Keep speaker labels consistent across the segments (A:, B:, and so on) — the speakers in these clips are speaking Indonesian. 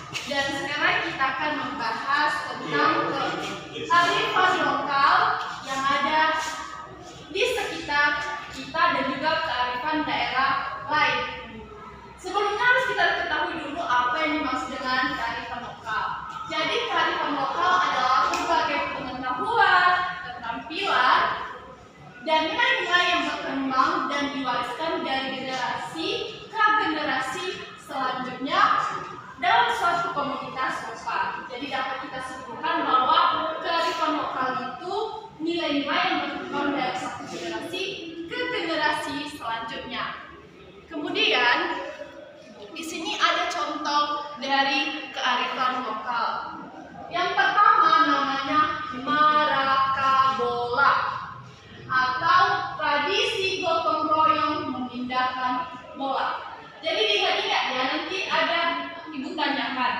A: Dan sekarang kita akan membahas tentang kearifan lokal yang ada di sekitar kita dan juga kearifan daerah lain. Sebelumnya harus kita ketahui dulu apa yang dimaksud dengan kearifan lokal. Jadi kearifan lokal adalah berbagai pengetahuan, keterampilan, dan nilai-nilai yang berkembang dan diwariskan dari generasi ke generasi selanjutnya dalam suatu komunitas lokal. Jadi dapat kita simpulkan bahwa kearifan lokal itu nilai-nilai yang berkembang dari satu generasi ke generasi selanjutnya. Kemudian di sini ada contoh dari kearifan lokal. Yang pertama namanya marakabola atau tradisi gotong royong memindahkan bola. Jadi diingat-ingat ya, nanti ada ibu tanyakan.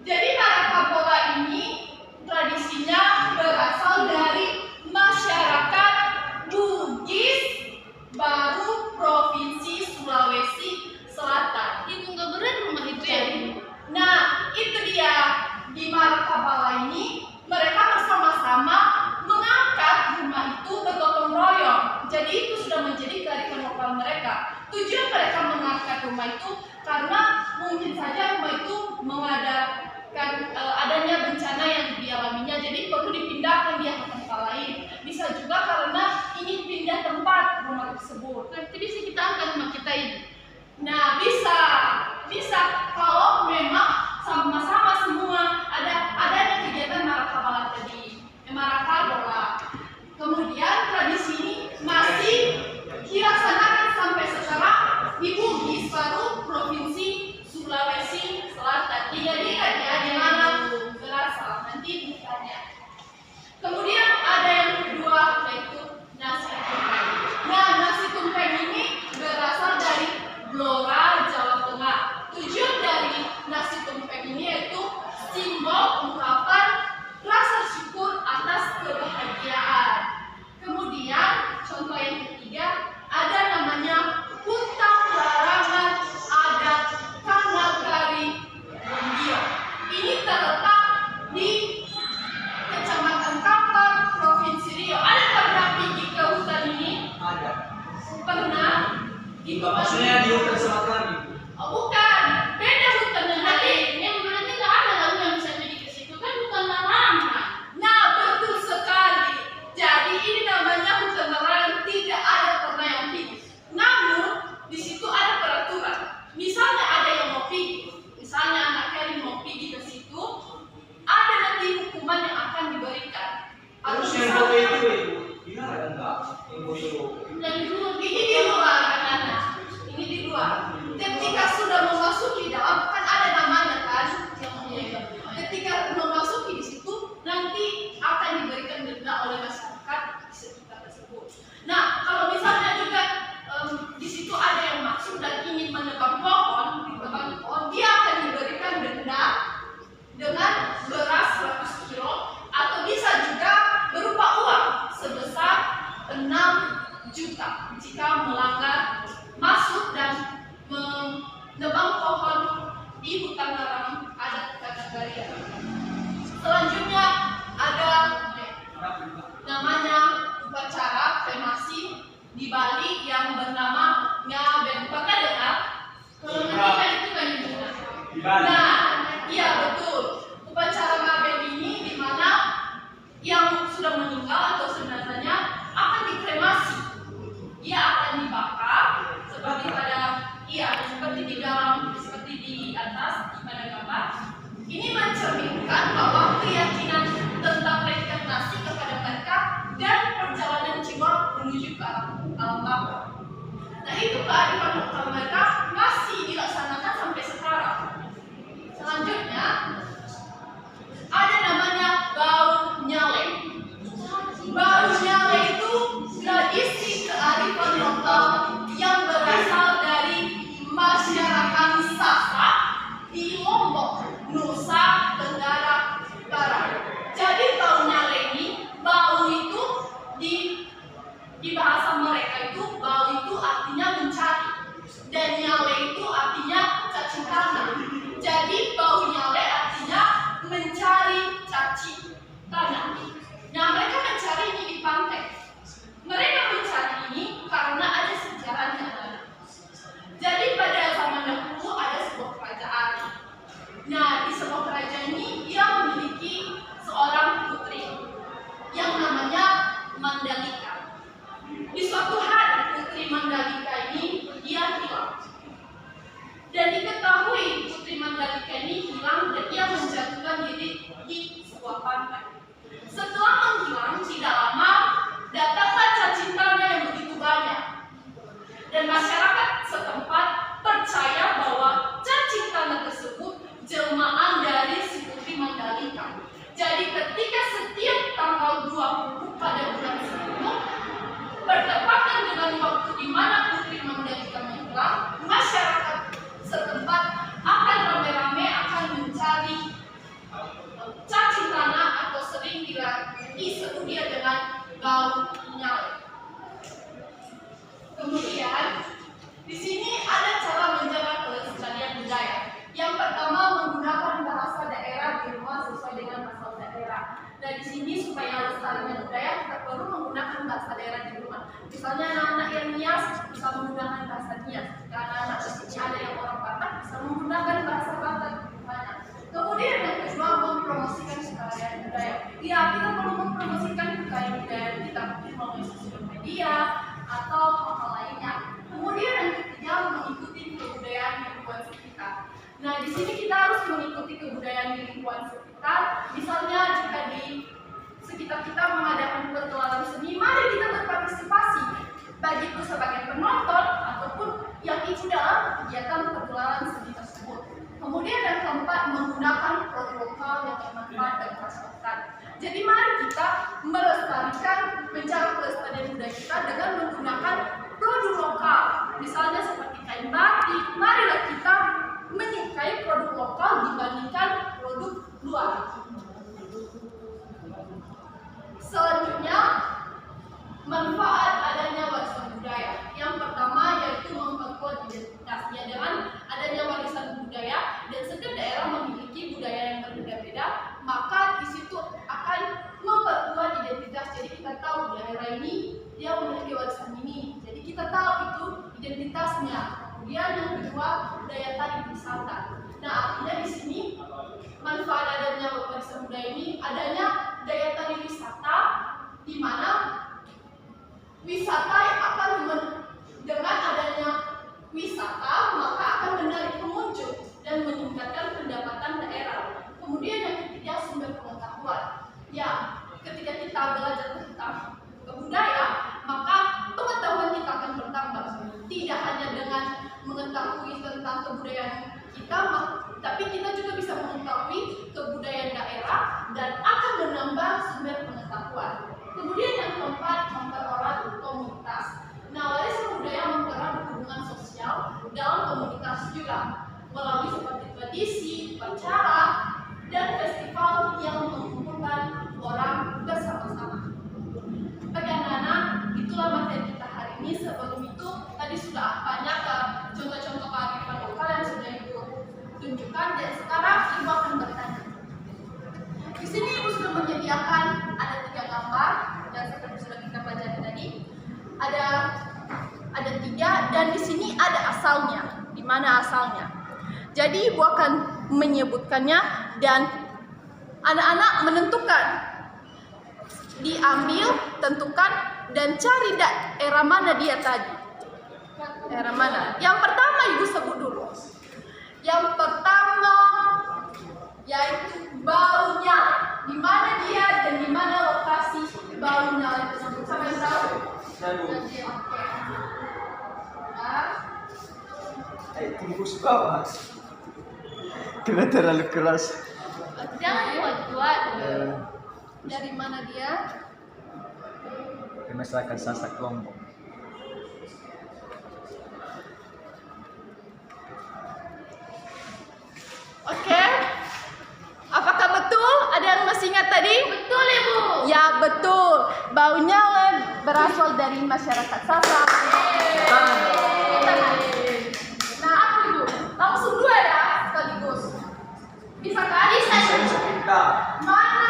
A: Jadi marakabola ini tradisinya berasal dari masyarakat Bugis Baru Provinsi Sulawesi Selatan.
B: Itu nggak berat rumah itu ya?
A: Nah, itu dia. Di marakabola ini mereka bersama-sama mengangkat rumah itu bergotong royong. Jadi itu sudah menjadi kearifan lokal mereka. Tujuan mereka mengangkat rumah itu karena mungkin saja rumah itu mengadakan adanya bencana yang dialaminya, jadi perlu dipindahkan dia ke tempat lain. Bisa juga karena ingin pindah tempat rumah tersebut.
B: Nanti bisa kita angkat rumah kita ini.
A: Nah, bisa kalau memang sama-sama semua ada kegiatan marakabola tadi, marakabola. Kemudian tradisi ini masih dilaksanakan sampai sekarang di Bugis Baru Provinsi Sulawesi Selatan. Jadi ya di mana berasal nanti ditanya. Kemudian ada yang kedua yaitu nasi tumpeng. Nah, nasi tumpeng ini berasal dari Blora, Jawa Tengah. Tujuan dari nasi tumpeng ini yaitu simbol ungkapan rasa syukur atas kebahagiaan. Kemudian contoh yang ketiga ada namanya Hutan Larangan Adat Kanagari Bondio. Ini terletak di Kecamatan Kampar, Provinsi Riau. Ada pernah pergi ke hutan ini?
C: Ada.
A: Pernah?
C: Maksudnya di hutan selatan itu?
A: Oh, bukan, beda hutan yang tadi.
B: Yang berarti nggak ada lalu yang bisa pergi ke situ kan bukan larangan.
A: Nah, betul sekali. Jadi ini namanya hutan larangan, tidak ada pernah yang pergi. Namun di situ ada peraturan. Misalnya ada yang mau pergi, misalnya anak kalian mau pergi ke situ, ada nanti hukuman yang akan diberikan. Atau
C: Terus yang foto itu ibu, gimana ada enggak? Yang foto
B: Dari dulu
A: ini di luar anak-anak. Ini di luar. Ketika sudah memasuki dalam kan ada namanya kan. Ketika memasuki di situ nanti akan diberikan denda oleh masyarakat di sekitar tersebut. Nah, kalau misalnya juga di situ ada yang maksud dan ingin menebang pohon, dia akan diberikan denda dengan beras 100 kilo atau bisa juga berupa uang sebesar 6 juta jika melanggar masuk dan menebang pohon di hutan larangan adat Kanagari. Selanjutnya ada namanya upacara kremasi di Bali yang bernama Ngaben. Pernah dengar?
B: kalau nanti kan itu kan ibu.
C: di Bali.
A: Nah, iya betul. Upacara Ngaben ini di mana yang sudah meninggal atau jenazahnya akan dikremasi. Dia akan dibakar seperti di atas pada gambar. Ini mencerminkan bahwa keyakinan tentang reinkarnasi kepada mereka dan perjalanan jiwa menuju ke alam baka. Nah, itu kearifan lokal mereka masih dilaksanakan sampai sekarang. tanah. Nah, mereka mencari ini di pantai. Mereka mencari ini karena ada sejarahnya. Jadi pada zaman dahulu ada sebuah kerajaan. Nah, di sebuah kerajaan ini dia memiliki seorang putri yang namanya Mandalika. Di suatu hari putri Mandalika ini dia hilang. Dan diketahui putri Mandalika ini hilang dan dia menjatuhkan diri di sebuah pantai. Setelah menghilang tidak lama datanglah cacingnya yang begitu banyak. Dan masyarakat setempat percaya bahwa cacing tanah tersebut jelmaan dari si putri Mandalika. Jadi ketika setiap tanggal 20 pada bulan 10 bertepatan dengan waktu di mana putri Mandalika menghilang, masyarakat setempat akan rame-rame akan mencari cacing tanah atau sering disebut dia dengan bau nyale. Kemudian di sini ada cara menjaga kelestarian budaya. Yang pertama menggunakan bahasa daerah di rumah sesuai dengan asal daerah. Nah di sini supaya lestarinya budaya kita perlu menggunakan bahasa daerah di rumah. Misalnya anak-anak yang Nias bisa menggunakan bahasa Nias. Karena anak di sini ada yang orang Batak bisa menggunakan bahasa Batak di rumahnya. Kemudian yang kedua mempromosikan kekayaan budaya. Ya kita perlu mempromosikan kekayaan budaya kita melalui sosial media atau hal-hal lainnya. Kemudian yang ketiga mengikuti kebudayaan di lingkungan sekitar. Nah di sini kita harus mengikuti kebudayaan di lingkungan sekitar. Misalnya jika di sekitar kita mengadakan pergelaran seni, mari kita berpartisipasi, baik itu sebagai penonton ataupun yang ikut dalam kegiatan pergelaran seni tersebut. Kemudian yang keempat menggunakan produk lokal yang bermanfaat dan berkelanjutan. Jadi mari kita melestarikan, menjaga kelestarian budaya kita dengan menggunakan produk lokal. Misalnya seperti kain batik, marilah kita menyukai produk lokal dibandingkan produk luar. Selanjutnya, manfaat adanya warisan budaya. Yang pertama yaitu memperkuat identitasnya. Dengan adanya warisan budaya dan setiap daerah memiliki budaya yang berbeda-beda, maka di situ akan memperkuat identitas. Jadi kita tahu daerah ini dia memiliki warisan ini. Jadi kita tahu itu identitasnya. Kemudian yang kedua daya tarik wisata. Nah artinya di sini manfaat adanya warisan budaya ini adanya daya tarik wisata, di mana wisata yang akan dengan adanya wisata maka akan menarik pengunjung dan meningkatkan pendapatan daerah. Kemudian yang ketiga sumber pengetahuan. Ya, ketika kita belajar tentang budaya, maka pengetahuan kita akan bertambah. Tidak hanya dengan mengetahui tentang kebudayaan kita, tapi kita juga bisa mengetahui kebudayaan daerah dan akan menambah sumber pengetahuan. Kemudian yang keempat, mempererat komunitas. Nah, warisan budaya mempererat hubungan sosial dalam komunitas juga melalui seperti tradisi, upacara, dan festival yang mengumpulkan orang bersama-sama. Bagi anak-anak, itulah materi kita hari ini. Sebelum itu, tadi sudah banyak contoh-contoh kearifan lokal yang sudah Ibu tunjukkan, dan sekarang Ibu akan bertanya. Di sini Ibu sudah menyediakan ada 3 gambar yang seperti sudah kita pelajari tadi. Ada 3 dan di sini ada asalnya. Di mana asalnya? Jadi Ibu akan menyebutkannya dan anak-anak menentukan. Diambil, tentukan dan cari daerah mana dia tadi. Daerah mana? Yang pertama Ibu sebut dulu. Yang pertama yaitu baunya. Di mana dia dan di mana lokasi baunya tersebut? Siapa yang tahu? Oke.
C: Tunggu suka Mas. Kena terlalu keras.
A: Jangan kuat-kuat. Dari mana dia?
C: Masyarakat Sasak Lombok.
A: Oke. Apakah betul? Ada yang masih ingat tadi?
B: Betul Ibu.
A: Ya betul. Baunya berasal dari masyarakat Sasak. Nah apa Ibu? Langsung 2 ya sekaligus. Bisa kan?
B: Bisa.
C: Bisa pindah.
A: Mana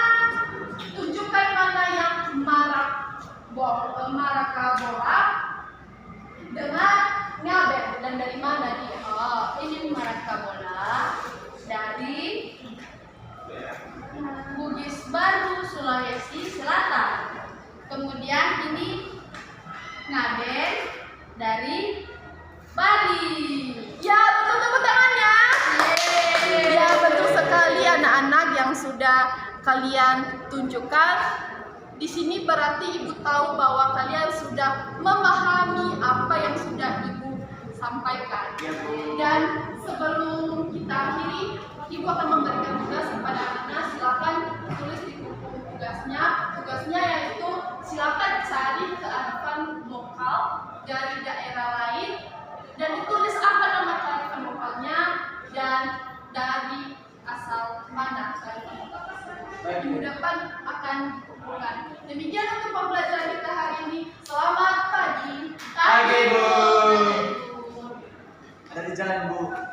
A: sudah kalian tunjukkan. Di sini berarti Ibu tahu bahwa kalian sudah memahami apa yang sudah Ibu sampaikan. Dan sebelum kita akhiri, Ibu akan memberikan tugas kepada anak-anak. Silakan tulis di buku tugasnya. Tugasnya yaitu silakan cari kearifan lokal dari daerah lain dan ditulis apa nama kearifan lokalnya dan dari asal mana kearifan lokal tersebut. Minggu depan akan dikumpulkan. Demikian untuk pembelajaran kita hari ini. Selamat pagi.
C: Pagi, Bu.
A: Bu.
C: Ada di jalan, Bu.